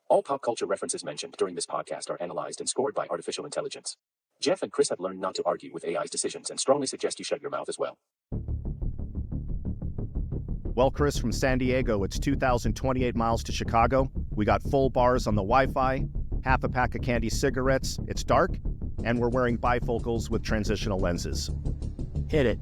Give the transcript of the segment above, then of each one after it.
All pop culture references mentioned during this podcast are analyzed and scored by artificial intelligence. Jeff and Chris have learned not to argue with AI's decisions and strongly suggest you shut your mouth as well. Well, Chris, from San Diego, it's 2,028 miles to Chicago. We got full bars on the Wi-Fi, half a pack of candy cigarettes. It's dark, and we're wearing bifocals with transitional lenses. Hit it.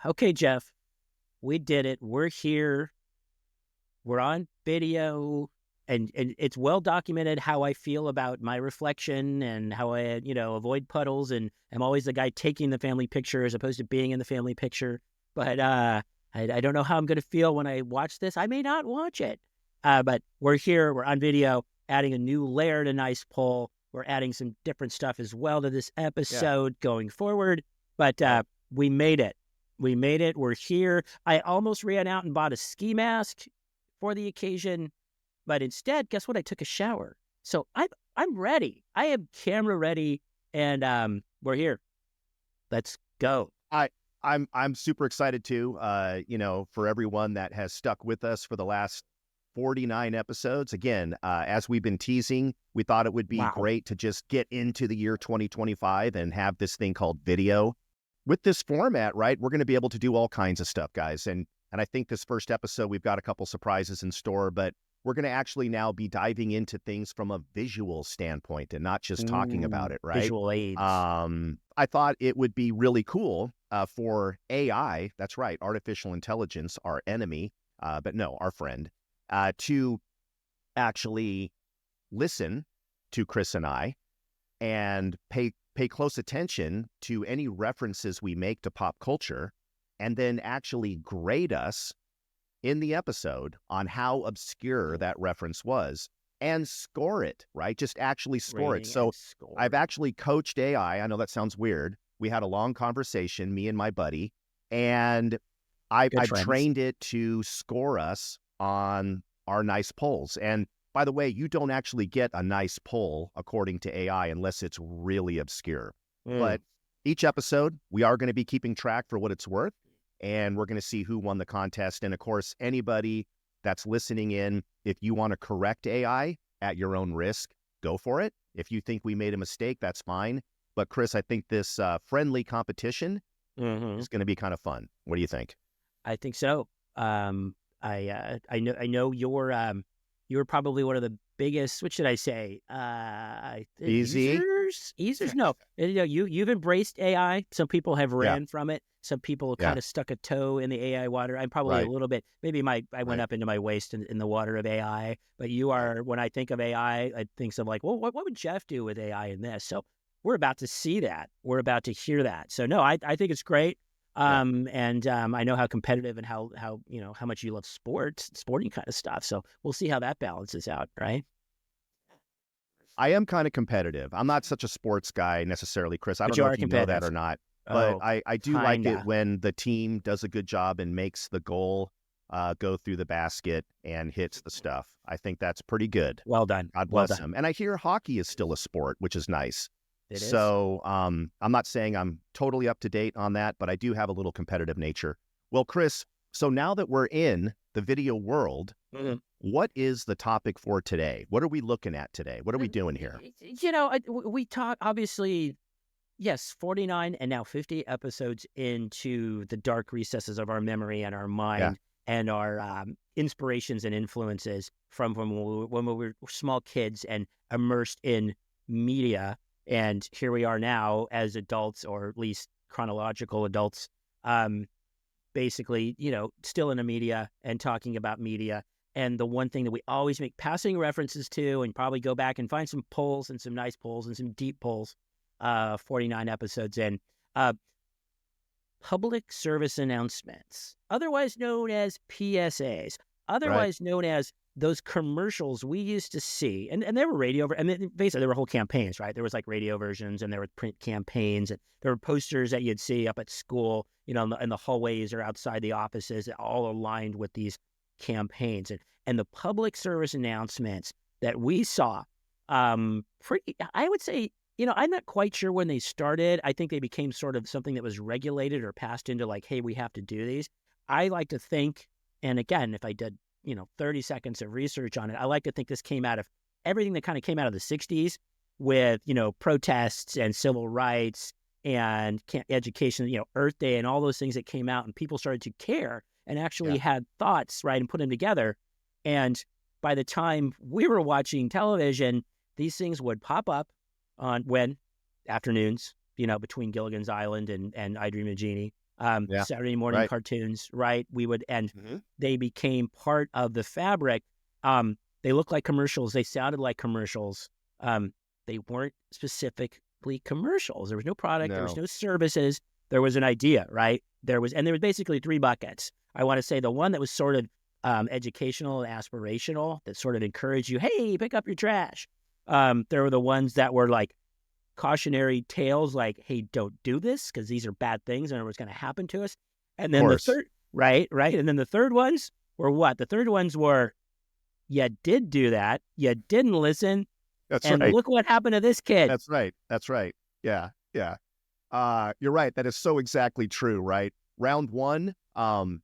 Okay, Jeff, we did it. We're here. We're on video, and it's well documented how I feel about my reflection and how I, avoid puddles, and I'm always the guy taking the family picture as opposed to being in the family picture. But I don't know how I'm going to feel when I watch this. I may not watch it. But we're here. We're on video, adding a new layer to Nice Poll. We're adding some different stuff as well to this episode going forward. But we made it. We made it. We're here. I almost ran out and bought a ski mask for the occasion, but instead, guess what? I took a shower. So I'm ready. I am camera ready, and we're here. Let's go. I'm super excited too. For everyone that has stuck with us for the last 49 episodes. Again, as we've been teasing, we thought it would be great to just get into the year 2025 and have this thing called video. With this format, right, we're going to be able to do all kinds of stuff, guys. And I think this first episode, we've got a couple surprises in store, but we're going to actually now be diving into things from a visual standpoint and not just talking about it, right? Visual aids. I thought it would be really cool for AI, that's right, artificial intelligence, our enemy, but no, our friend, to actually listen to Chris and I and pay close attention to any references we make to pop culture, and then actually grade us in the episode on how obscure that reference was and score it, right? Just actually score it. So I've actually coached AI. I know that sounds weird. We had a long conversation, me and my buddy, and I've trained it to score us on our nice polls. And by the way, you don't actually get a nice poll according to AI unless it's really obscure. But each episode, we are going to be keeping track for what it's worth, and we're going to see who won the contest. And of course, anybody that's listening in, if you want to correct AI at your own risk, go for it. If you think we made a mistake, that's fine. But Chris, I think this friendly competition is going to be kind of fun. What do you think? I think so. I know you're probably one of the biggest, what should I say? Users? No. You've embraced AI. Some people have ran from it. Some people kind of stuck a toe in the AI water. I'm probably a little bit, maybe I went up into my waist in the water of AI. But you are, when I think of AI, I think of like, well, what would Jeff do with AI in this? So we're about to see that. We're about to hear that. So no, I think it's great. I know how competitive and how much you love sporting kind of stuff. So we'll see how that balances out, right? I am kind of competitive. I'm not such a sports guy necessarily, Chris. I don't know if you know that or not, but I do like it when the team does a good job and makes the goal go through the basket and hits the stuff. I think that's pretty good. Well done. God bless him. And I hear hockey is still a sport, which is nice. So I'm not saying I'm totally up to date on that, but I do have a little competitive nature. Well, Chris, so now that we're in the video world, what is the topic for today? What are we looking at today? What are we doing here? We talk, obviously, yes, 49 and now 50 episodes into the dark recesses of our memory and our mind and our inspirations and influences from when we were small kids and immersed in media. And here we are now as adults, or at least chronological adults, basically, still in the media and talking about media. And the one thing that we always make passing references to, and probably go back and find some polls and some nice polls and some deep polls, 49 episodes in, public service announcements, otherwise known as PSAs, otherwise known as those commercials we used to see, and there were radio, and basically there were whole campaigns, right? There was like radio versions, and there were print campaigns, and there were posters that you'd see up at school, you know, in the hallways or outside the offices, all aligned with these campaigns, and the public service announcements that we saw, pretty, I would say, you know, I'm not quite sure when they started. I think they became sort of something that was regulated or passed into like, hey, we have to do these. I like to think, and again, if I did, you know, 30 seconds of research on it, I like to think this came out of everything that kind of came out of the 60s with, you know, protests and civil rights and education, you know, Earth Day and all those things that came out, and people started to care and actually had thoughts, right, and put them together. And by the time we were watching television, these things would pop up on afternoons, you know, between Gilligan's Island and I Dream of Jeannie. Saturday morning cartoons, right? We would, and they became part of the fabric. They looked like commercials. They sounded like commercials. They weren't specifically commercials. There was no product. There was no services. There was an idea, right? There was basically three buckets. I want to say the one that was sort of educational and aspirational, that sort of encouraged you, hey, pick up your trash. There were the ones that were like cautionary tales, like, hey, don't do this because these are bad things and what's going to happen to us. And then the third, right. And then the third ones were what? The third ones were, you did do that. You didn't listen. And look what happened to this kid. That's right. Yeah. You're right. That is so exactly true, right? Round one,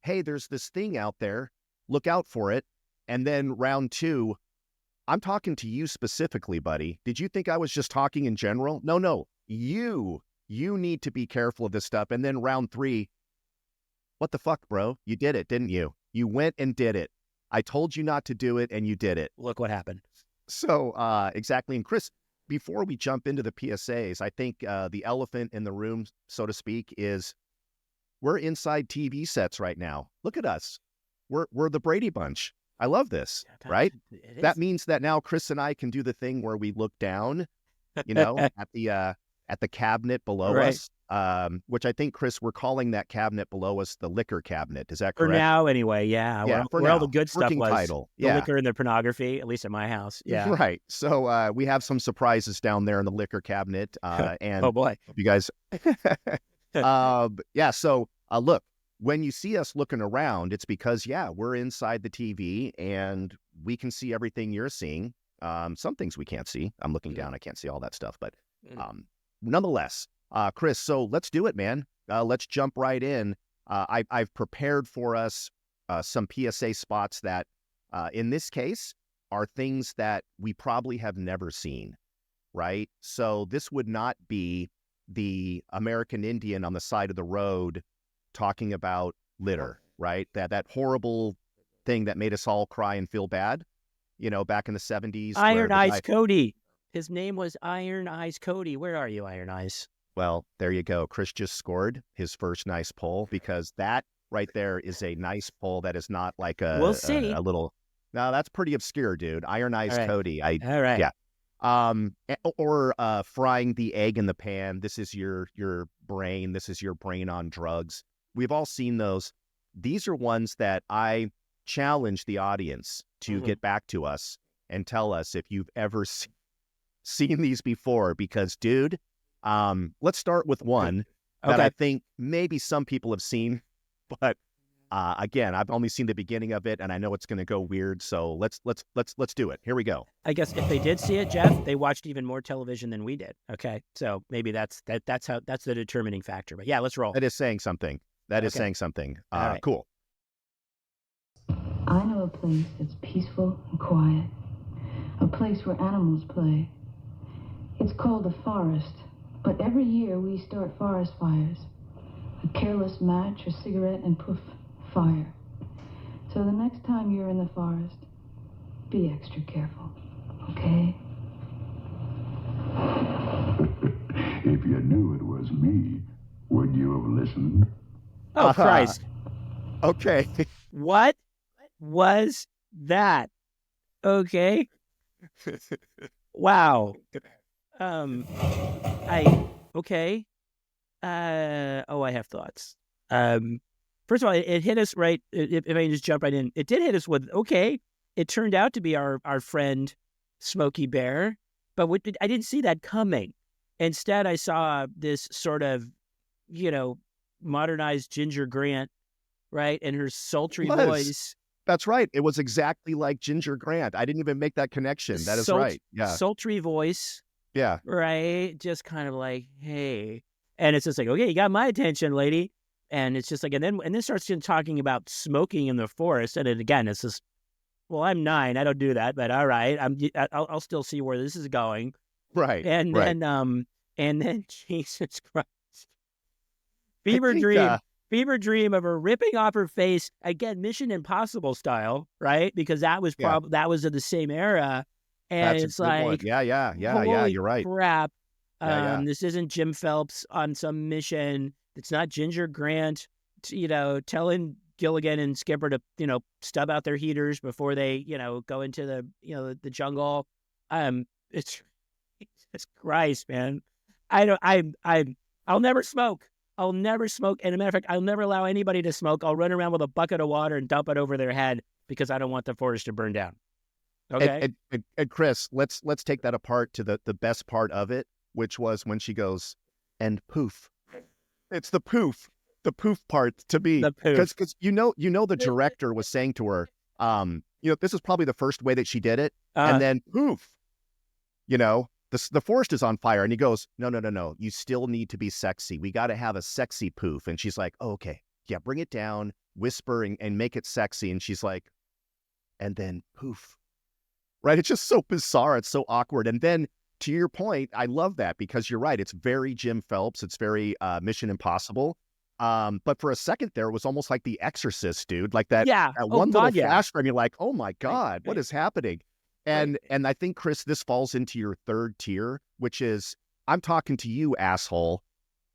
hey, there's this thing out there. Look out for it. And then round two, I'm talking to you specifically, buddy. Did you think I was just talking in general? No. You need to be careful of this stuff. And then round three, what the fuck, bro? You did it, didn't you? You went and did it. I told you not to do it, and you did it. Look what happened. So, exactly. And Chris, before we jump into the PSAs, I think the elephant in the room, so to speak, is we're inside TV sets right now. Look at us. We're the Brady Bunch. I love this, right? That means that now Chris and I can do the thing where we look down, you know, at the cabinet below us, which I think, Chris, we're calling that cabinet below us the liquor cabinet. Is that correct? For now, anyway, yeah. Where all the good stuff was, title. The liquor and the pornography, at least at my house. Yeah. Right. So we have some surprises down there in the liquor cabinet. And oh, boy. You guys. So look. When you see us looking around, it's because, we're inside the TV and we can see everything you're seeing. Some things we can't see. I'm looking down. I can't see all that stuff. But nonetheless, Chris, so let's do it, man. Let's jump right in. I've prepared for us some PSA spots that, in this case, are things that we probably have never seen, right? So this would not be the American Indian on the side of the road talking about litter, right? That horrible thing that made us all cry and feel bad, you know, back in the 70s. Iron Eyes Cody. His name was Iron Eyes Cody. Where are you, Iron Eyes? Well, there you go. Chris just scored his first nice pull, because that right there is a nice pull that is not like we'll see. A little. No, that's pretty obscure, dude. Iron Eyes Cody. All right. Yeah. Or frying the egg in the pan. This is your brain. This is your brain on drugs. We've all seen those. These are ones that I challenge the audience to get back to us and tell us if you've ever seen these before. Because, dude, let's start with one that I think maybe some people have seen, but again, I've only seen the beginning of it, and I know it's going to go weird. So let's do it. Here we go. I guess if they did see it, Jeff, they watched even more television than we did. Okay, so maybe that's the determining factor. But yeah, let's roll. That is saying something. Saying something. Right. Cool. I know a place that's peaceful and quiet, a place where animals play. It's called a forest, but every year we start forest fires. A careless match or cigarette and poof, fire. So the next time you're in the forest, be extra careful, okay? If you knew it was me, would you have listened? Oh, Christ. Okay. What was that? Okay. Wow. Okay. I have thoughts. First of all, it hit us right. If I can just jump right in, it did hit us with, okay, it turned out to be our friend Smokey Bear, but I didn't see that coming. Instead, I saw this sort of, modernized Ginger Grant, right, and her sultry voice. That's right. It was exactly like Ginger Grant. I didn't even make that connection. That is right. Yeah. Sultry voice. Yeah. Right. Just kind of like, hey. And it's just like, okay, you got my attention, lady. And it's just like, and then starts talking about smoking in the forest. And then again, it's just, well, I'm 9. I don't do that, but all right. I'll still see where this is going. Right. And right. then Jesus Christ. Fever dream of her ripping off her face, again, Mission Impossible style, right? Because that was that was of the same era. And it's like, one. Yeah, holy you're right. crap. This isn't Jim Phelps on some mission. It's not Ginger Grant, telling Gilligan and Skipper to, stub out their heaters before they, go into the jungle. It's Jesus Christ, man. I'll never smoke. I'll never smoke. And as a matter of fact, I'll never allow anybody to smoke. I'll run around with a bucket of water and dump it over their head because I don't want the forest to burn down. Okay. And Chris, let's take that apart to the best part of it, which was when she goes, and poof. It's the poof part to me. Because the director was saying to her, this is probably the first way that she did it. And then poof, the forest is on fire. And he goes, no. You still need to be sexy. We got to have a sexy poof. And she's like, oh, okay, yeah, bring it down, whisper and make it sexy. And she's like, and then poof. Right? It's just so bizarre. It's so awkward. And then to your point, I love that because you're right. It's very Jim Phelps. It's very Mission Impossible. But for a second there, it was almost like The Exorcist, dude. Like that, one little flash frame, you're like, oh my God, what is happening? And I think, Chris, this falls into your third tier, which is, I'm talking to you, asshole,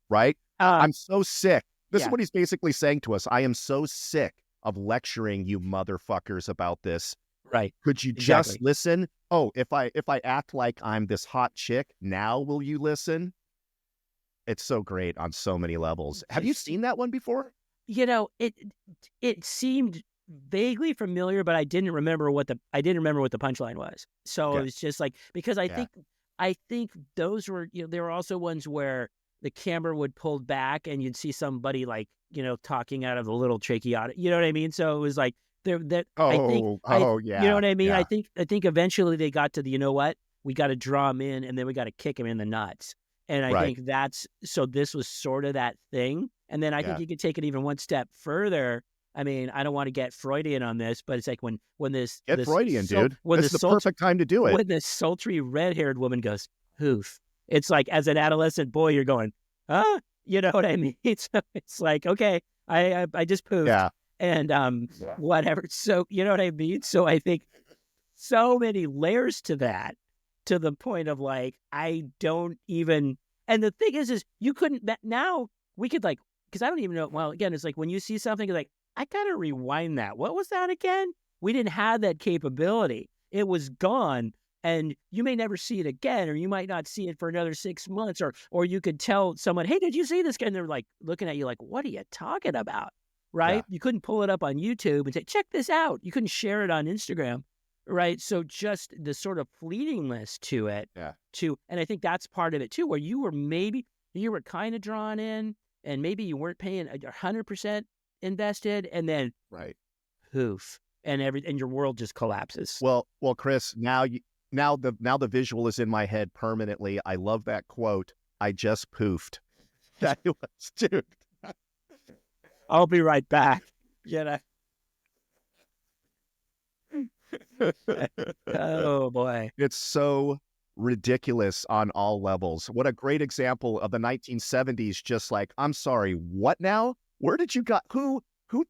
right? I'm so sick. This is what he's basically saying to us. I am so sick of lecturing you motherfuckers about this. Right. Could you just listen? Oh, if I act like I'm this hot chick, now will you listen? It's so great on so many levels. Have you seen that one before? It seemed vaguely familiar, but I didn't remember what the punchline was. So it's just like, because I think those were, there were also ones where the camera would pull back and you'd see somebody like, talking out of a little tracheotomy. You know what I mean? So it was like, you know what I mean? Yeah. I think eventually they got to the, we got to draw him in and then we got to kick him in the nuts. And I think so this was sort of that thing. And then I think you could take it even one step further. I mean, I don't want to get Freudian on this, but it's like when this Freudian, dude. This is the perfect time to do it. When this sultry red-haired woman goes, poof. It's like, as an adolescent boy, you're going, you know what I mean? So it's like, okay, I just poofed. Yeah. And whatever. So, you know what I mean? So I think so many layers to that, to the point of like, I don't even, and the thing is you couldn't, now we could like, because I don't even know, well, again, it's like when you see something, it's like, I gotta rewind that. What was that again? We didn't have that capability. It was gone. And you may never see it again, or you might not see it for another 6 months, or you could tell someone, hey, did you see this guy? And they're like looking at you like, what are you talking about? Right? Yeah. You couldn't pull it up on YouTube and say, check this out. You couldn't share it on Instagram. Right. So just the sort of fleetingness to it, and I think that's part of it too, where you were kind of drawn in and maybe you weren't paying 100% invested, and then poof, and your world just collapses. Well, Chris, now the visual is in my head permanently. I love that quote. I just poofed. That was, dude. I'll be right back. Oh boy. It's so ridiculous on all levels. What a great example of the 1970s. Just like, I'm sorry, what now? Where did you got? Who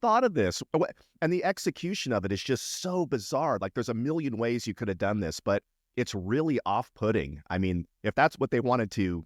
thought of this? And the execution of it is just so bizarre. Like, there's a million ways you could have done this, but it's really off-putting. I mean, if that's what they wanted to,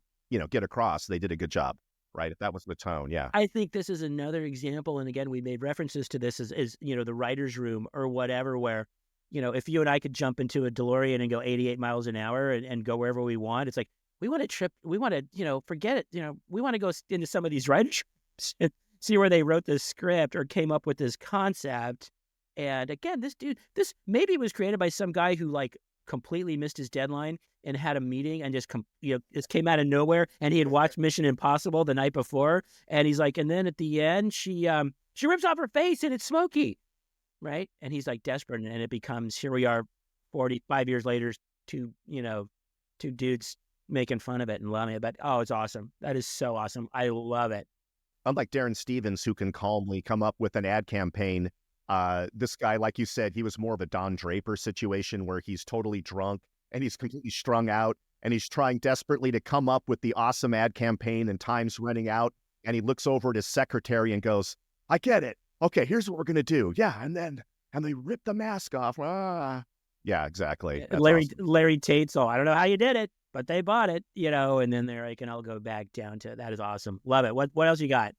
get across, they did a good job, right? If that was the tone, yeah. I think this is another example, and again, we made references to this as the writer's room or whatever, where, if you and I could jump into a DeLorean and go 88 miles an hour and go wherever we want, it's like, we want to trip, we want to, forget it, we want to go into some of these writers' rooms and see where they wrote this script or came up with this concept And again, this maybe was created by some guy who like completely missed his deadline and had a meeting and just just came out of nowhere. And he had watched Mission Impossible the night before, and he's like, and then at the end, she rips off her face and it's smoky, right? And he's like desperate, and it becomes, here we are, 45 years later, two dudes making fun of it and loving it. But oh, it's awesome. That is so awesome. I love it. Unlike Darren Stevens, who can calmly come up with an ad campaign, this guy, like you said, he was more of a Don Draper situation where he's totally drunk and he's completely strung out and he's trying desperately to come up with the awesome ad campaign, and time's running out. And he looks over at his secretary and goes, I get it. Okay, here's what we're going to do. Yeah. And they rip the mask off. Yeah, exactly. That's awesome. Larry Tate's all, I don't know how you did it, but they bought it, and then they're like, and I'll go back down to, that is awesome. Love it. What else you got?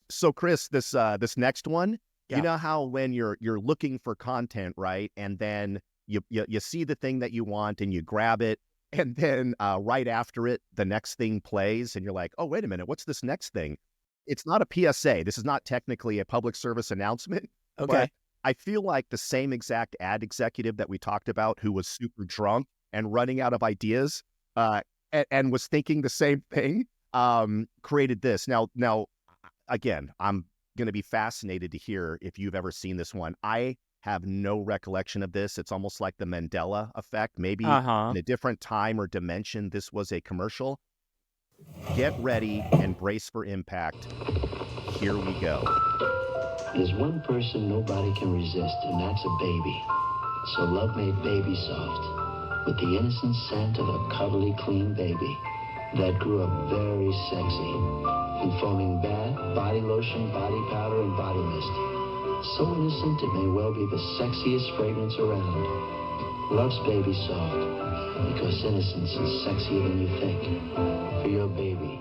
So Chris, this next one, yeah. You know how when you're looking for content, right? And then you see the thing that you want and you grab it, and then right after it, the next thing plays and you're like, oh, wait a minute, what's this next thing? It's not a PSA. This is not technically a public service announcement. Okay. But I feel like the same exact ad executive that we talked about, who was super drunk and running out of ideas, and was thinking the same thing, created this. Now, again, I'm going to be fascinated to hear if you've ever seen this one. I have no recollection of this. It's almost like the Mandela effect. Maybe in a different time or dimension, this was a commercial. Get ready and brace for impact. Here we go. There's one person nobody can resist, and that's a baby. So love made baby soft, with the innocent scent of a cuddly, clean baby that grew up very sexy, informing bath, body lotion, body powder, and body mist. So innocent it may well be the sexiest fragrance around. Love's baby soft, because innocence is sexier than you think. For your baby.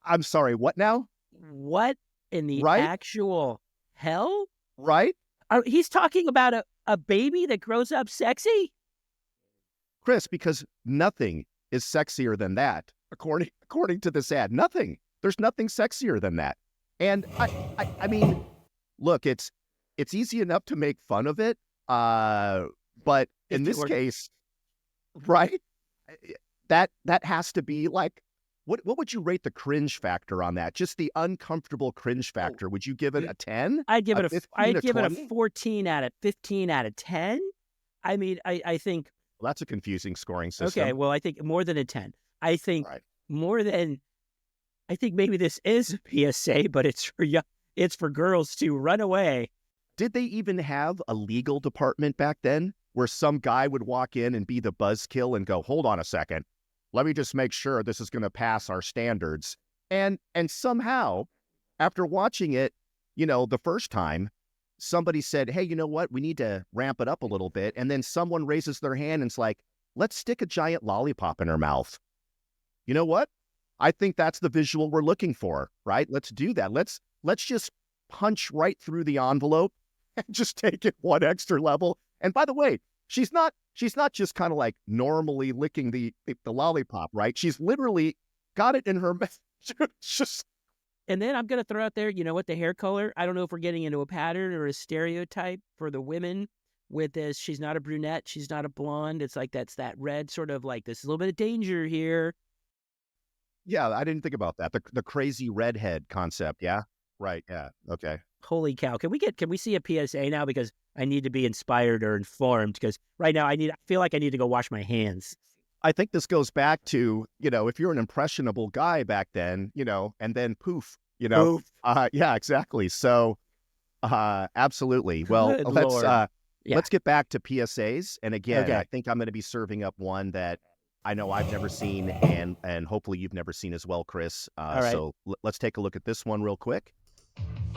I'm sorry, what now? What in the actual hell? Right? He's talking about a baby that grows up sexy? Chris, because nothing is sexier than that, according to this ad. Nothing. There's nothing sexier than that. And I mean, look, it's easy enough to make fun of it, but in this case, right? That has to be like, what would you rate the cringe factor on that? Just the uncomfortable cringe factor. Would you give it a 10? I'd give it a 14 out of 15 out of 10. I mean, I think. Well, that's a confusing scoring system. Okay, well, I think more than a 10. I think I think maybe this is a PSA, but it's for girls to run away. Did they even have a legal department back then where some guy would walk in and be the buzzkill and go, hold on a second, let me just make sure this is going to pass our standards? And somehow, after watching it, the first time, somebody said, hey, you know what? We need to ramp it up a little bit. And then someone raises their hand and it's like, let's stick a giant lollipop in her mouth. You know what? I think that's the visual we're looking for, right? Let's do that. Let's just punch right through the envelope and just take it one extra level. And by the way, she's not just kind of like normally licking the lollipop, right? She's literally got it in her mouth. Just. And then I'm going to throw out there, the hair color. I don't know if we're getting into a pattern or a stereotype for the women with this. She's not a brunette. She's not a blonde. It's like that's that red sort of like, this is a little bit of danger here. Yeah, I didn't think about that. The crazy redhead concept. Yeah. Right. Yeah. Okay. Holy cow. Can we see a PSA now? Because I need to be inspired or informed, because right now I feel like I need to go wash my hands. I think this goes back to, if you're an impressionable guy back then, and then poof, Poof. Yeah, exactly. So, absolutely. Well, let's get back to PSAs. And again, I think I'm going to be serving up one that I know I've never seen, and hopefully you've never seen as well, Chris. All right. So let's take a look at this one real quick.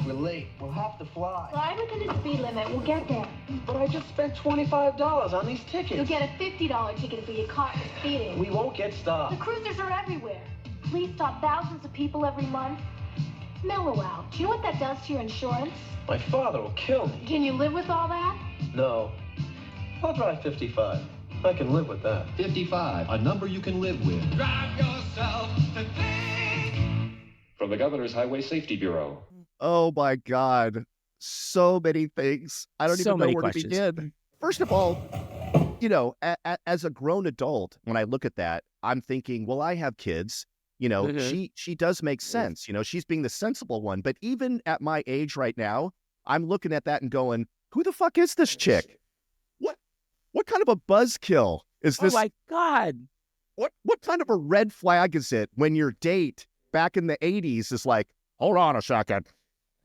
We're late. We'll have to fly. Fly within the speed limit. We'll get there. But I just spent $25 on these tickets. You'll get a $50 ticket if we get caught for speeding. We won't get stopped. The cruisers are everywhere. Police stop thousands of people every month. Mellow out. Do you know what that does to your insurance? My father will kill me. Can you live with all that? No. I'll drive 55. I can live with that. 55, a number you can live with. Drive yourself to think. From the Governor's Highway Safety Bureau. Oh my God. so many things. I don't So even know many where to questions. begin. First of all, as a grown adult, when I look at that, I'm thinking, well, I have kids. She does make sense. She's being the sensible one. But even at my age right now, I'm looking at that and going, who the fuck is this chick? What kind of a buzzkill is this? Oh my God. What kind of a red flag is it when your date back in the 80s is like, hold on a second,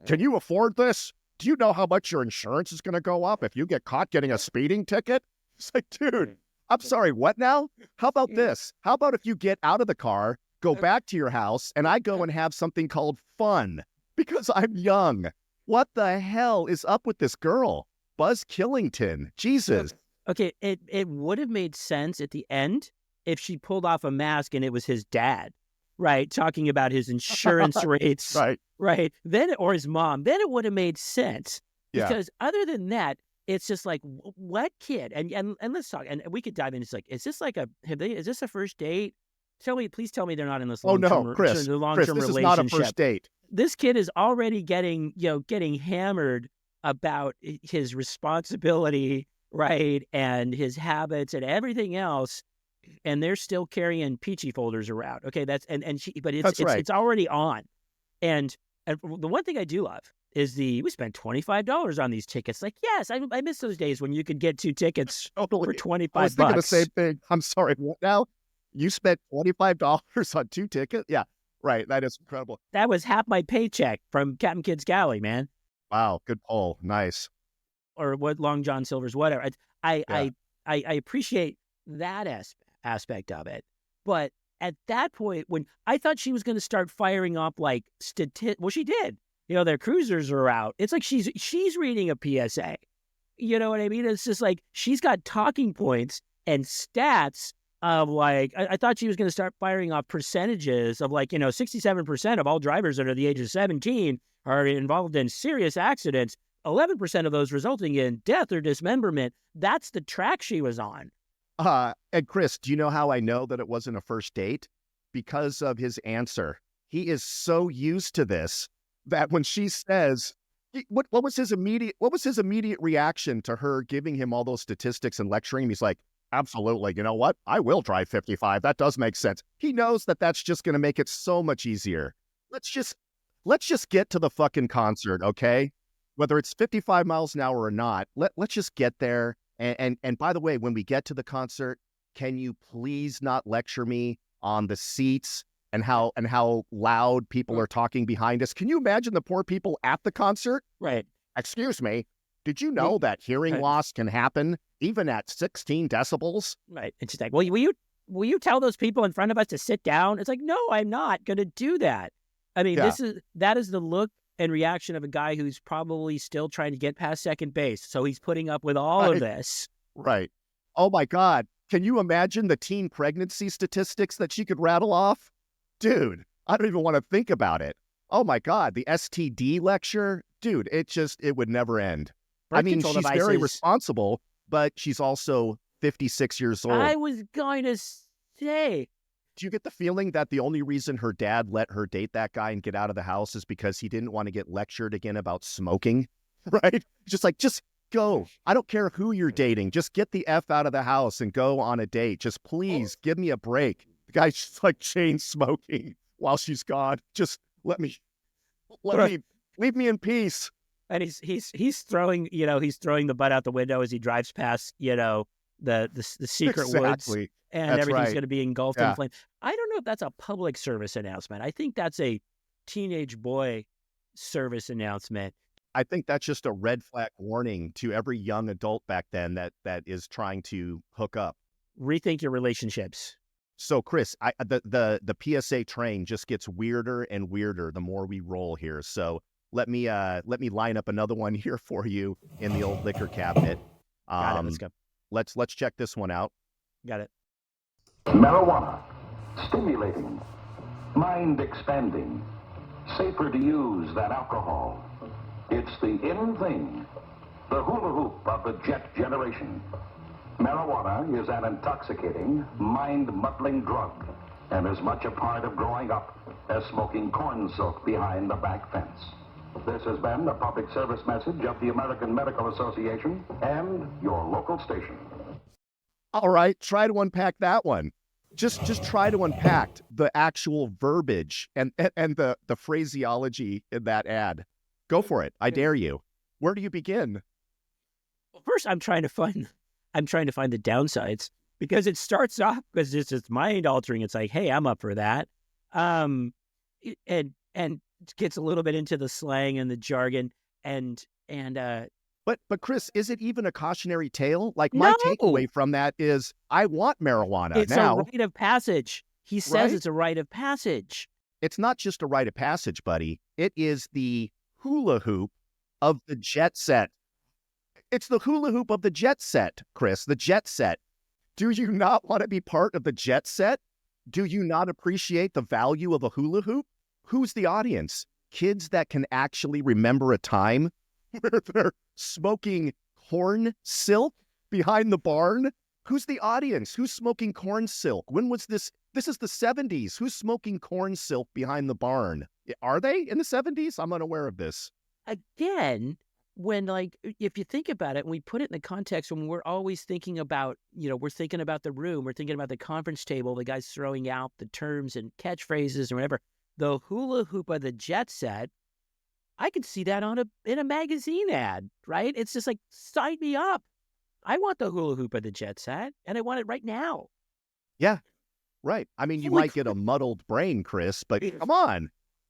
can you afford this? Do you know how much your insurance is going to go up if you get caught getting a speeding ticket? It's like, dude, I'm sorry, what now? How about this? How about if you get out of the car, go back to your house, and I go and have something called fun because I'm young? What the hell is up with this girl? Buzz Killington. Jesus. Okay, it would have made sense at the end if she pulled off a mask and it was his dad, right? Talking about his insurance rates, right? Then, or his mom, then it would have made sense. Because other than that, it's just like, what kid? And let's talk, and we could dive in. It's like, is this like is this a first date? Please tell me they're not in this long-term, Chris, this relationship. Is not a first date. This kid is already getting hammered about his responsibility, right, and his habits and everything else, and they're still carrying peachy folders around. Okay, but it's already on, and the one thing I do love is we spent $25 on these tickets. Like, yes, I miss those days when you could get 2 tickets for $25. I was thinking the same thing. I'm sorry. What now? You spent $25 on 2 tickets? Yeah, right. That is incredible. That was half my paycheck from Captain Kidd's Galley, man. Wow, good poll. Nice. Or what, Long John Silver's, whatever. I appreciate that aspect of it. But at that point, when I thought she was going to start firing off like well, she did. Their cruisers are out. It's like she's reading a PSA. You know what I mean? It's just like she's got talking points and stats of like, I thought she was going to start firing off percentages of like, 67% of all drivers under the age of 17 are involved in serious accidents. 11% of those resulting in death or dismemberment. That's the track she was on. And Chris, do you know how I know that it wasn't a first date? Because of his answer. He is so used to this that when she says, what was his immediate reaction to her giving him all those statistics and lecturing him? He's like, absolutely. You know what? I will drive 55. That does make sense. He knows that that's just going to make it so much easier. Let's just get to the fucking concert, okay? Whether it's 55 miles an hour or not, let's just get there. And by the way, when we get to the concert, can you please not lecture me on the seats and how loud people are talking behind us? Can you imagine the poor people at the concert? Right. Excuse me. Did you know that hearing loss can happen even at 16 decibels? Right. It's just like, will you tell those people in front of us to sit down? It's like, no, I'm not going to do that. I mean, that is the look and reaction of a guy who's probably still trying to get past second base. So he's putting up with all of this. Right. Oh my God. Can you imagine the teen pregnancy statistics that she could rattle off? Dude, I don't even want to think about it. Oh my God. The STD lecture. Dude, it would never end. I mean, she's very responsible, but she's also 56 years old. I was going to say. Do you get the feeling that the only reason her dad let her date that guy and get out of the house is because he didn't want to get lectured again about smoking? Right? Just go. I don't care who you're dating. Just get the F out of the house and go on a date. Just please give me a break. The guy's just like chain smoking while she's gone. Just leave me in peace. And he's throwing the butt out the window as he drives past, the secret woods. And that's everything's going to be engulfed in flames. I don't know if that's a public service announcement. I think that's a teenage boy service announcement. I think that's just a red flag warning to every young adult back then that is trying to hook up. Rethink your relationships. So, Chris, the PSA train just gets weirder and weirder the more we roll here. So let me line up another one here for you in the old liquor cabinet. Got it. Let's go. Let's check this one out. Got it. Marijuana, stimulating, mind expanding, safer to use than alcohol. It's the in thing, the hula hoop of the jet generation. Marijuana is an intoxicating, mind-muddling drug, and as much a part of growing up as smoking corn silk behind the back fence. This has been a public service message of the American Medical Association and your local station. All right, try to unpack that one. Just try to unpack the actual verbiage and the phraseology in that ad. Go for it. I dare you. Where do you begin? Well, first, I'm trying to find the downsides, because it starts off because it's just mind altering. It's like, hey, I'm up for that, and gets a little bit into the slang and the jargon and But Chris, is it even a cautionary tale? Like, No. my takeaway from that is I want marijuana it's now. a rite of passage. He says Right? it's a rite of passage. It's not just a rite of passage, buddy. It is the hula hoop of the jet set. It's the hula hoop of the jet set, Chris, the jet set. Do you not want to be part of the jet set? Do you not appreciate the value of a hula hoop? Who's the audience? Kids that can actually remember a time where they're smoking corn silk behind the barn? Who's the audience? Who's smoking corn silk? When was this? This is the 70s. Who's smoking corn silk behind the barn? Are they in the 70s? I'm unaware of this. Again, when, like, if you think about it, and we put it in the context when we're always thinking about, we're thinking about the room, we're thinking about the conference table, the guys throwing out the terms and catchphrases or whatever. The hula hoop of the jet set, I could see that in a magazine ad, right? It's just like, sign me up. I want the hula hoop of the jet set, and I want it right now. Yeah, right. I mean, you Holy might get a muddled brain, Chris, but come on,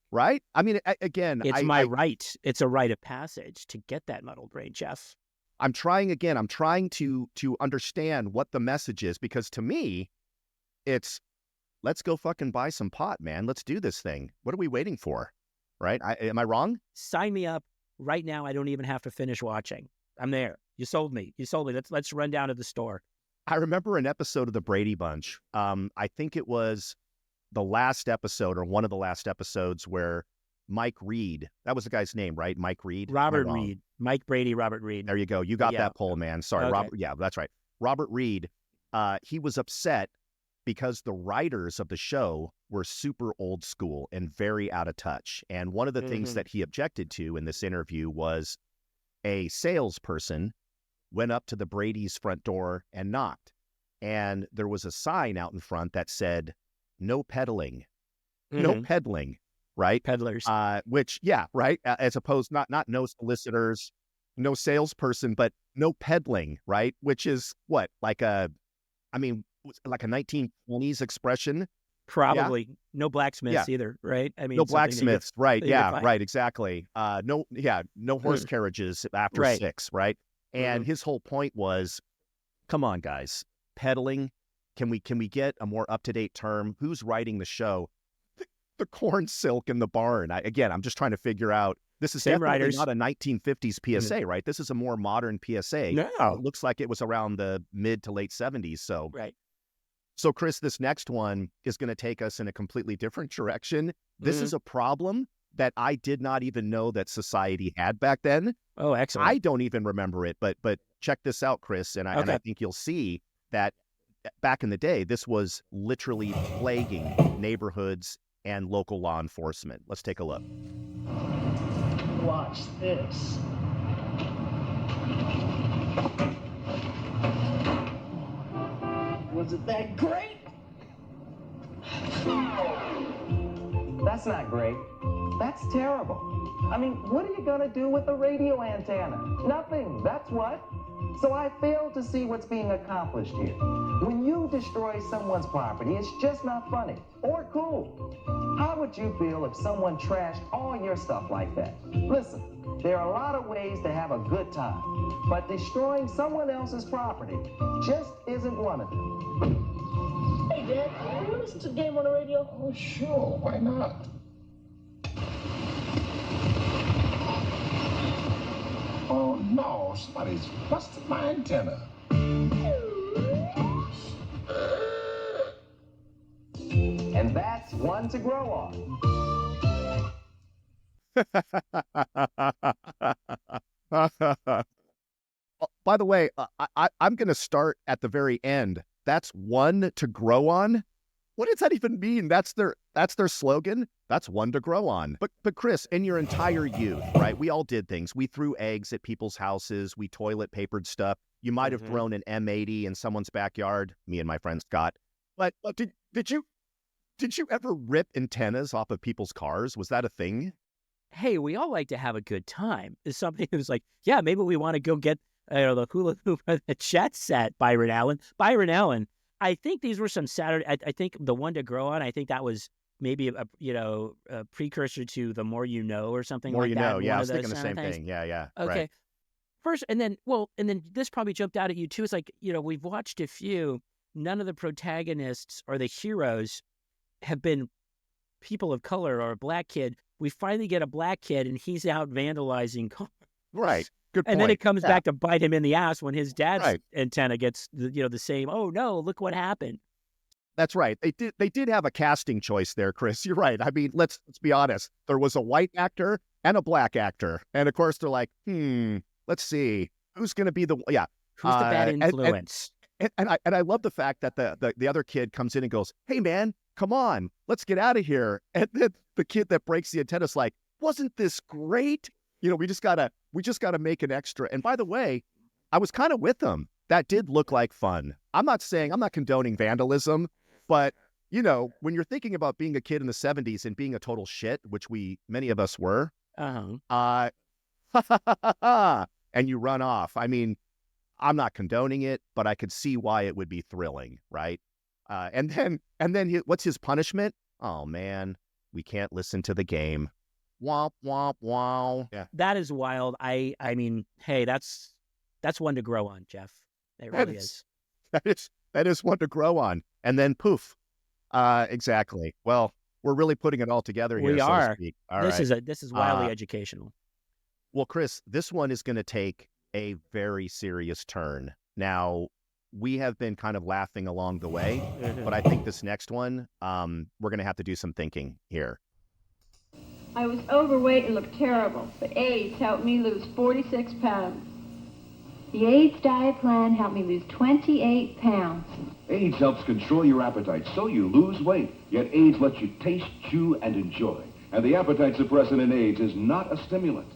right? I mean, again, It's my right. It's a rite of passage to get that muddled brain, Jeff. I'm trying to understand what the message is, because to me, it's, let's go fucking buy some pot, man. Let's do this thing. What are we waiting for? Right? Am I wrong? Sign me up right now. I don't even have to finish watching. I'm there. You sold me. Let's run down to the store. I remember an episode of the Brady Bunch. I think it was the last episode or one of the last episodes where Mike Reed, that was the guy's name, right? Mike Reed? Robert Reed. Mike Brady, Robert Reed. There you go. You got that poll, man. Sorry, Okay. Robert. Yeah, that's right. Robert Reed, he was upset because the writers of the show were super old school and very out of touch. And one of the things that he objected to in this interview was a salesperson went up to the Brady's front door and knocked. And there was a sign out in front that said, no peddling, no peddling, right? Peddlers. Which, yeah, right. As opposed, not no solicitors, no salesperson, but no peddling, right? Which is what, like a 1920s expression. Probably. Yeah. No blacksmiths either, right? I mean, no blacksmiths, right? Yeah, right, exactly. No horse carriages after 6, right? And his whole point was, come on, guys, peddling. Can we get a more up-to-date term? Who's writing the show? The corn silk in the barn. I'm just trying to figure out. This is definitely not a 1950s PSA, right? This is a more modern PSA. No. It looks like it was around the mid to late 70s. So, right. So, Chris, this next one is going to take us in a completely different direction. This is a problem that I did not even know that society had back then. Oh, excellent. I don't even remember it, but check this out, Chris, and I think you'll see that back in the day, this was literally plaguing neighborhoods and local law enforcement. Let's take a look. Watch this. Was it that great? That's not great. That's terrible. I mean, what are you gonna do with a radio antenna? Nothing, that's what. So I fail to see what's being accomplished here. When you destroy someone's property, it's just not funny or cool. How would you feel if someone trashed all your stuff like that? Listen, there are a lot of ways to have a good time, but destroying someone else's property just isn't one of them. Hey, Dad, you listen to the game on the radio? Oh, sure, why not? Oh, no, somebody's busted my antenna. And that's one to grow on. By the way, I'm going to start at the very end. That's one to grow on. What does that even mean? That's their slogan. That's one to grow on. But Chris, in your entire youth, right? We all did things. We threw eggs at people's houses. We toilet papered stuff. You might have thrown an M80 in someone's backyard. Me and my friend Scott. But did you ever rip antennas off of people's cars? Was that a thing? Hey, we all like to have a good time. Is somebody who's like, yeah, maybe we want to go get the hula hoop or the jet set, Byron Allen. Byron Allen. I think these were some Saturday. I think the one to grow on. I think that was maybe a precursor to the more you know or something More like you that. know. Yeah, I was thinking the kind same of things. thing. Yeah. Okay. Right. First, and then this probably jumped out at you too. It's like, we've watched a few. None of the protagonists or the heroes have been people of color or a black kid. We finally get a black kid and he's out vandalizing cars. Right. Good point. And then it comes back to bite him in the ass when his dad's Right. antenna gets the same. Oh no, look what happened. That's right. They did have a casting choice there, Chris. You're right. I mean, let's be honest. There was a white actor and a black actor. And of course they're like, let's see. Who's going to be the Who's the bad influence? And I love the fact that the other kid comes in and goes, "Hey man, come on, let's get out of here." And then the kid that breaks the antenna's like, "Wasn't this great? We just gotta make an extra." And by the way, I was kind of with them. That did look like fun. I'm not condoning vandalism, but when you're thinking about being a kid in the 70s and being a total shit, which many of us were, and you run off. I mean, I'm not condoning it, but I could see why it would be thrilling, right? And then what's his punishment? Oh man, we can't listen to the game. Womp womp wow. Yeah, that is wild. I mean, hey, that's one to grow on, Jeff. It really is. That is one to grow on. And then poof. Exactly. Well, we're really putting it all together here. We are. So to speak. All this right. is wildly educational. Well, Chris, this one is going to take a very serious turn. Now, we have been kind of laughing along the way, but I think this next one, we're going to have to do some thinking here. I was overweight and looked terrible, but AIDS helped me lose 46 pounds. The AIDS diet plan helped me lose 28 pounds. AIDS helps control your appetite so you lose weight, yet AIDS lets you taste, chew, and enjoy. And the appetite suppressant in AIDS is not a stimulant.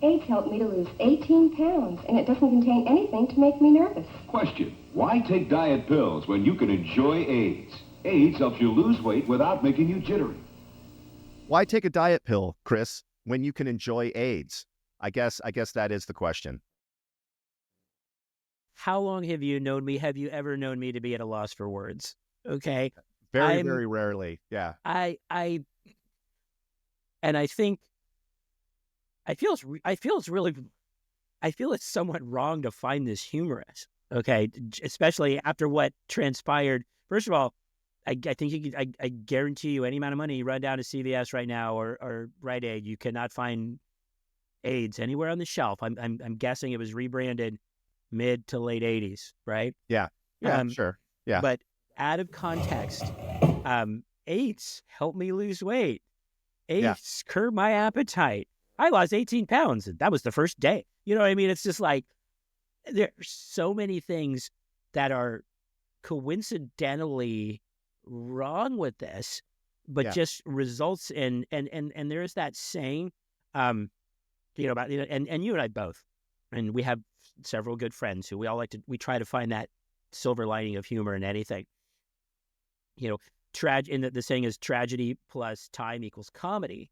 AIDS helped me to lose 18 pounds, and it doesn't contain anything to make me nervous. Question: why take diet pills when you can enjoy AIDS? AIDS helps you lose weight without making you jittery. Why take a diet pill, Chris, when you can enjoy AIDS? I guess that is the question. How long have you known me? Have you ever known me to be at a loss for words? Okay. Very rarely. Yeah. I think I feel it's somewhat wrong to find this humorous. Okay, especially after what transpired. First of all, I think I guarantee you any amount of money you run down to CVS right now or Rite Aid, you cannot find AIDS anywhere on the shelf. I'm guessing it was rebranded mid to late 80s, right? Yeah. Sure. Yeah. But out of context, AIDS helped me lose weight. AIDS curbed my appetite. I lost 18 pounds. That was the first day. You know what I mean? It's just like there's so many things that are coincidentally wrong with this, but just results in and there's that saying, about and you and I both, and we have several good friends who we try to find that silver lining of humor in anything. The saying is tragedy plus time equals comedy.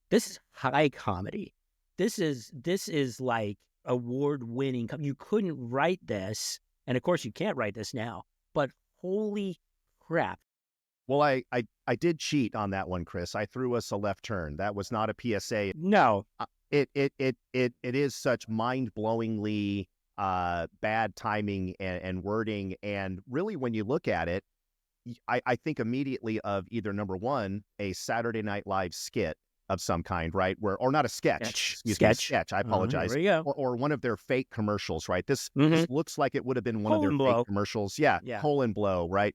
This is high comedy. This is like award-winning. You couldn't write this, and of course you can't write this now. But holy crap! Well, I did cheat on that one, Chris. I threw us a left turn. That was not a PSA. No, it is such mind-blowingly bad timing and wording, and really when you look at it, I think immediately of either number one, a Saturday Night Live skit of some kind, right? Or not a sketch. Sketch. I apologize. There you go. Or one of their fake commercials, right? This looks like it would have been one of their fake commercials. Yeah. Colon blow, right?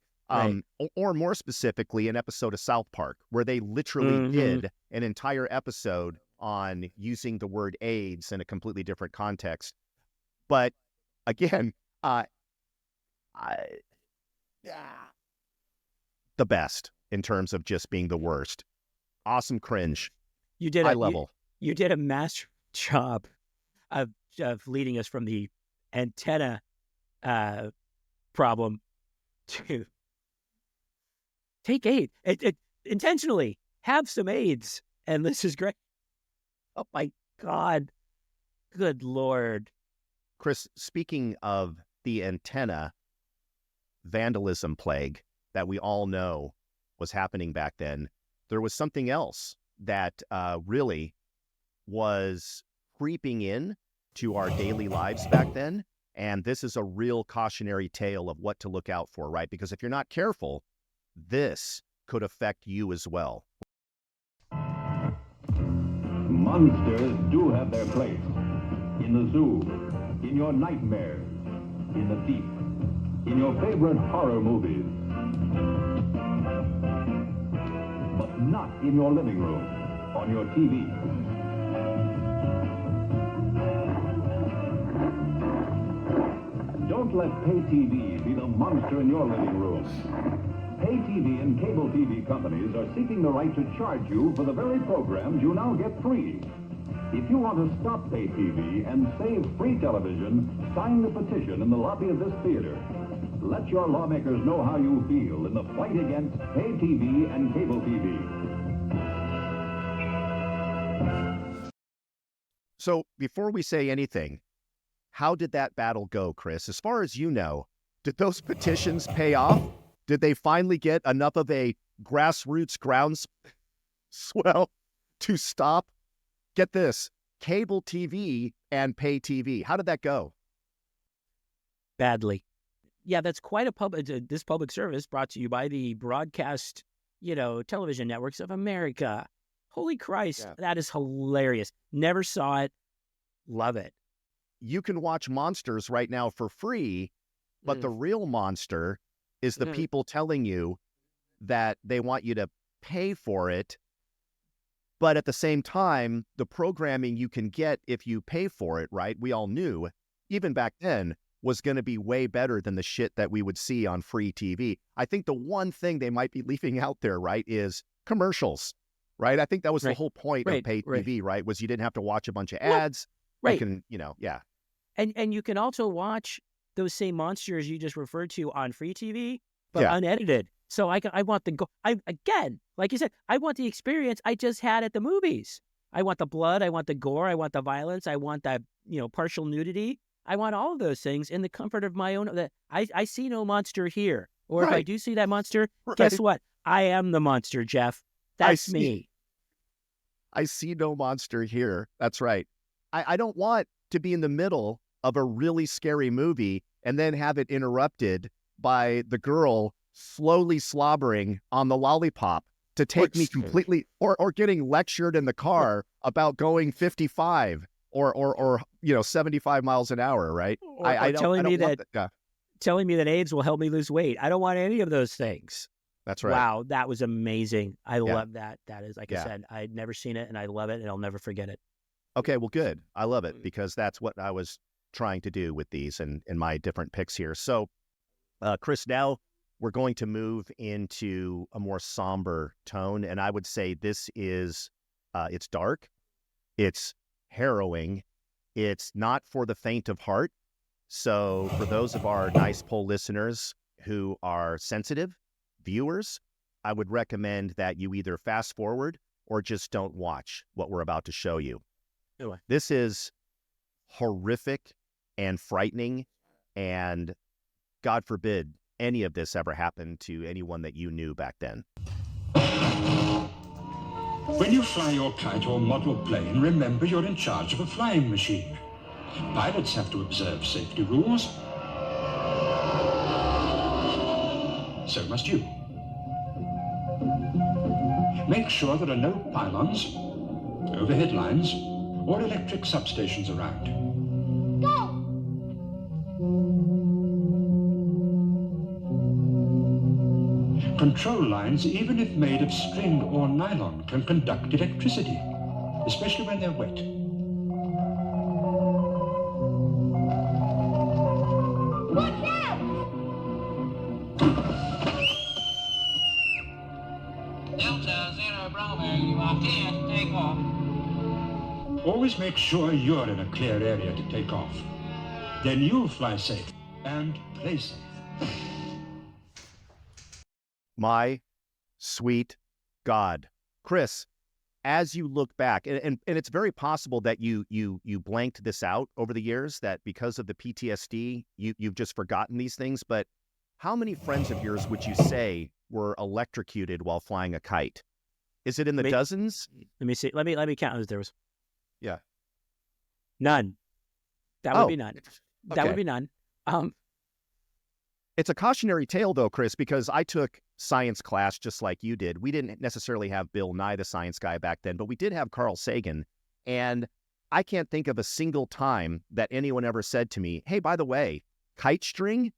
Or more specifically, an episode of South Park where they literally did an entire episode on using the word AIDS in a completely different context. But again, the best in terms of just being the worst. Awesome cringe. You did high level. You did a master job of leading us from the antenna problem to take AIDS. Intentionally have some AIDS, and this is great. Oh my God. Good Lord. Chris, speaking of the antenna vandalism plague that we all know was happening back then, there was something else that really was creeping in to our daily lives back then. And this is a real cautionary tale of what to look out for, right? Because if you're not careful, this could affect you as well. Monsters do have their place. In the zoo, in your nightmares, in the deep, in your favorite horror movies. But not in your living room, on your TV. Don't let pay TV be the monster in your living room. Pay TV and cable TV companies are seeking the right to charge you for the very programs you now get free. If you want to stop pay TV and save free television, sign the petition in the lobby of this theater. Let your lawmakers know how you feel in the fight against pay TV and cable TV. So before we say anything, how did that battle go, Chris? As far as you know, did those petitions pay off? Did they finally get enough of a grassroots groundswell to stop, get this, cable TV and pay TV? How did that go? Badly. Yeah, that's quite this public service brought to you by the broadcast, television networks of America. Holy Christ, yeah. That is hilarious. Never saw it. Love it. You can watch Monsters right now for free, but the real monster is the people telling you that they want you to pay for it. But at the same time, the programming you can get if you pay for it, right? We all knew, even back then, was going to be way better than the shit that we would see on free TV. I think the one thing they might be leaving out there, right, is commercials, right? I think that was the whole point of pay TV, right? Was you didn't have to watch a bunch of ads. Right. You can, yeah. And you can also watch those same monsters you just referred to on free TV, but unedited. So I want again, like you said, I want the experience I just had at the movies. I want the blood. I want the gore. I want the violence. I want that, partial nudity. I want all of those things in the comfort of my own. That I see no monster here. Or if I do see that monster, guess what? I am the monster, Jeff. That's me. I see no monster here. That's right. I don't want to be in the middle of a really scary movie and then have it interrupted by the girl slowly slobbering on the lollipop to take me completely, or getting lectured in the car about going 55 or 75 miles an hour, right? Telling me that AIDS will help me lose weight. I don't want any of those things. That's right. Wow, that was amazing. I love that. That is, like I said, I'd never seen it, and I love it, and I'll never forget it. Okay, well, good. I love it, because that's what I was trying to do with these and my different picks here. So, Chris, now we're going to move into a more somber tone, and I would say this is, it's dark, it's harrowing, it's not for the faint of heart. So for those of our nice poll listeners who are sensitive viewers, I would recommend that you either fast forward or just don't watch what we're about to show you. Anyway. This is horrific and frightening, and God forbid any of this ever happened to anyone that you knew back then. When you fly your kite or model plane, remember you're in charge of a flying machine. Pilots have to observe safety rules. So must you. Make sure there are no pylons, overhead lines, or electric substations around. Go! Control lines, even if made of string or nylon, can conduct electricity, especially when they're wet. Watch out! there you are. Clear to take off. Always make sure you're in a clear area to take off. Then you'll fly safe and play safe. My sweet God. Chris, as you look back, and it's very possible that you blanked this out over the years, that because of the PTSD, you've just forgotten these things, but how many friends of yours would you say were electrocuted while flying a kite? Is it in the dozens? Let me see. Let me count. There was Yeah. None. That would be none. That Okay. would be none. It's a cautionary tale, though, Chris, because I took science class just like you did. We didn't necessarily have Bill Nye the Science Guy back then, but we did have Carl Sagan. And I can't think of a single time that anyone ever said to me, hey, by the way, kite string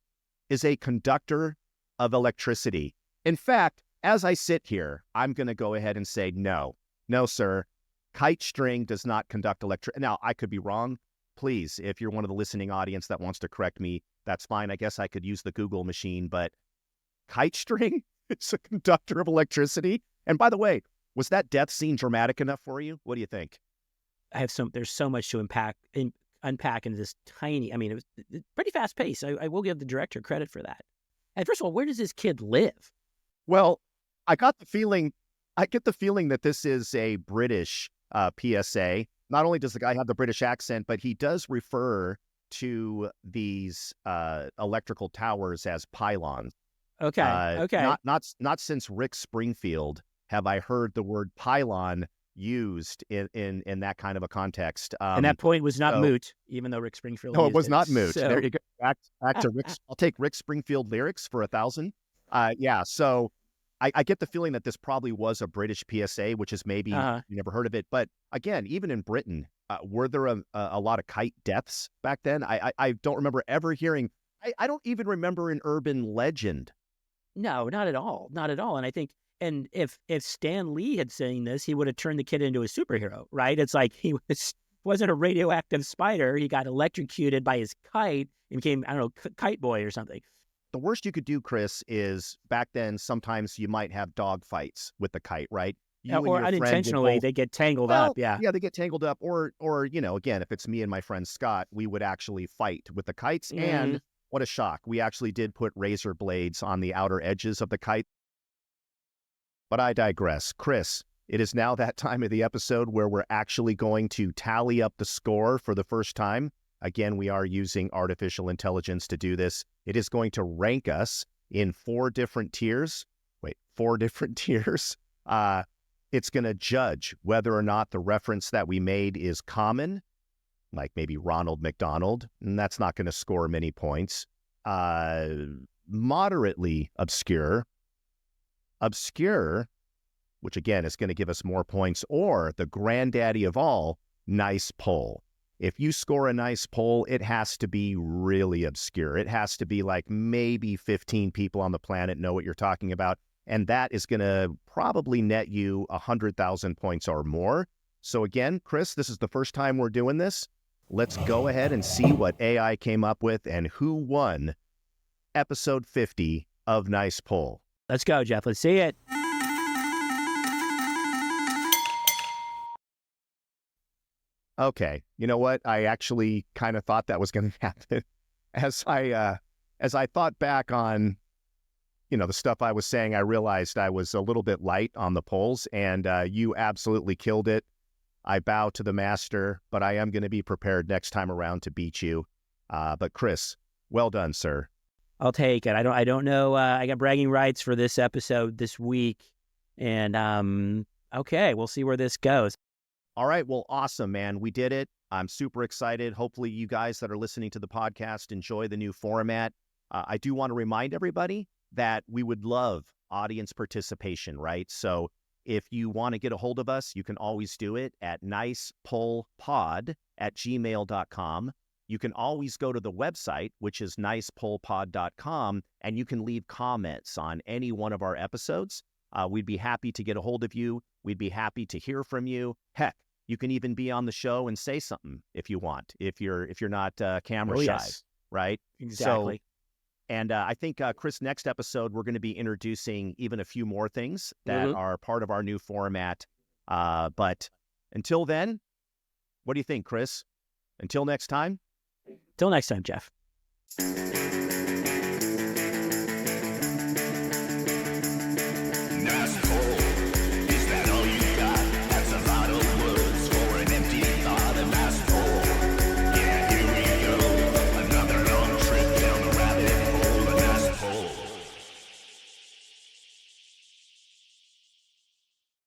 is a conductor of electricity. In fact, as I sit here, I'm going to go ahead and say, no, sir. Kite string does not conduct electricity. Now, I could be wrong. Please, if you're one of the listening audience that wants to correct me, that's fine. I guess I could use the Google machine, but kite string is a conductor of electricity. And by the way, was that death scene dramatic enough for you? What do you think? There's so much to unpack in this tiny, it was pretty fast pace. I will give the director credit for that. And first of all, where does this kid live? Well, I get the feeling that this is a British PSA. Not only does the guy have the British accent, but he does refer to these electrical towers as pylons. Okay. Not since Rick Springfield have I heard the word pylon used in that kind of a context. And that point was not moot, even though Rick Springfield. No, it was not moot. So. There you go. Back to Rick. I'll take Rick Springfield lyrics for 1,000. Yeah. So I get the feeling that this probably was a British PSA, which is maybe you never heard of it. But again, even in Britain, were there a lot of kite deaths back then? I don't remember ever hearing. I don't even remember an urban legend. No, not at all. Not at all. And I think, and if Stan Lee had seen this, he would have turned the kid into a superhero, right? It's like he wasn't a radioactive spider. He got electrocuted by his kite and became, I don't know, Kite Boy or something. The worst you could do, Chris, is back then sometimes you might have dog fights with the kite, right? Or unintentionally, they get tangled up. Yeah, they get tangled up. Or again, if it's me and my friend Scott, we would actually fight with the kites. And what a shock. We actually did put razor blades on the outer edges of the kite. But I digress. Chris, it is now that time of the episode where we're actually going to tally up the score for the first time. Again, we are using artificial intelligence to do this. It is going to rank us in 4 different tiers. It's going to judge whether or not the reference that we made is common, like maybe Ronald McDonald, and that's not going to score many points. Moderately obscure, which again is going to give us more points, or the granddaddy of all, nice pull. If you score a nice poll, it has to be really obscure. It has to be like maybe 15 people on the planet know what you're talking about. And that is going to probably net you 100,000 points or more. So again, Chris, this is the first time we're doing this. Let's go ahead and see what AI came up with and who won episode 50 of Nice Pull. Let's go, Jeff. Let's see it. Okay, you know what? I actually kind of thought that was going to happen. As I thought back on, the stuff I was saying, I realized I was a little bit light on the polls, and you absolutely killed it. I bow to the master, but I am going to be prepared next time around to beat you. But Chris, well done, sir. I'll take it. I don't know. I got bragging rights for this episode this week, and okay, we'll see where this goes. All right. Well, awesome, man. We did it. I'm super excited. Hopefully you guys that are listening to the podcast enjoy the new format. I do want to remind everybody that we would love audience participation, right? So if you want to get a hold of us, you can always do it at nicepullpod@gmail.com. You can always go to the website, which is nicepullpod.com, and you can leave comments on any one of our episodes. We'd be happy to get a hold of you. We'd be happy to hear from you. Heck, you can even be on the show and say something if you want, if you're not camera shy, yes. right? Exactly. So And I think, Chris, next episode, we're going to be introducing even a few more things that are part of our new format. But until then, what do you think, Chris? Until next time? Till next time, Jeff.